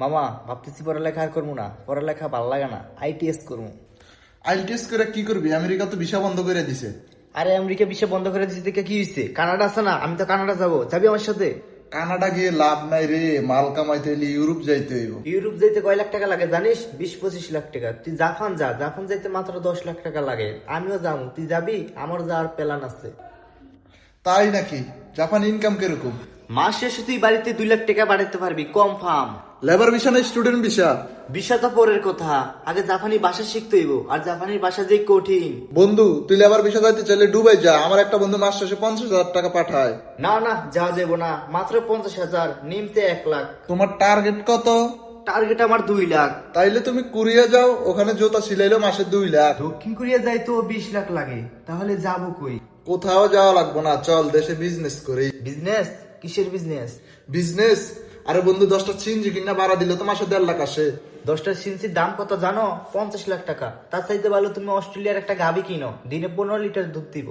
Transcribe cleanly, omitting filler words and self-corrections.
মামা ভাবতেছি পড়ালেখা আর করবো না, পড়ালেখা ভাল লাগে না, ITS করবো। আইএলটিএস করে কি করবি? আমেরিকা তো ভিসা বন্ধ করে দিছে। আরে আমেরিকা বিশ্ব বন্ধ করে দিচ্ছে থেকে কি হয়েছে? কানাডা আছে না, আমি তো কানাডা যাবো, যাবি আমার সাথে? কানাডা গিয়ে লাভ নাই রে, মাল কামাইতে হইলে ইউরোপ যাইতে হইব। ইউরোপ যাইতে কয় লাখ টাকা লাগে জানিস? 20-25 লাখ টাকা। তুই জাপান যা, জাপান যাইতে মাত্র 10 লাখ টাকা লাগে। আমিও যাবো, তুই যাবি? আমার যাওয়ার প্ল্যান আছে। তাই নাকি? জাপান ইনকাম কিরকম? মাস শেষে তুই বাড়িতে 2 লাখ টাকা বাড়াইতে পারবি, কনফার্ম। লেবার ভিসা না স্টুডেন্ট ভিসা? বিষয় তো পরের কথা, আগে জাপানি ভাষা শিখতে হইব, আর জাপানি ভাষা যে কঠিন। বন্ধু, তুই লেবার ভিসা যাইতে চাইলে দুবাই যা। আমার একটা বন্ধু মাস শেষে 50,000 টাকা পাঠায়। না না, যাওয়া যাবো না, মাত্র 50,000, নিমতে 1 লাখ। তোমার টার্গেট কত? টার্গেট আমার 2 লাখ। তাইলে তুমি কোরিয়া যাও, ওখানে জুতা সিলাইলো মাসে 2 লাখ। দক্ষিণ কোরিয়া যাই তো 20 লাখ লাগে, তাহলে যাবো কই? কোথাও যাওয়া লাগবো না, চল দেশে বিজনেস করি। বিজনেস? কিসের বিজনেস? বিজনেস? আরে বন্ধু, 10টা সিনজি কিনা ভাড়া দিলে তো মাসে 1.5 লাখ আসে। 10টা সিনসির দাম কত জানো? 50 লাখ টাকা। তার চাইতে ভালো তুমি অস্ট্রেলিয়ার একটা গাভী কিনো, দিনে 15 লিটার দুধ দিব।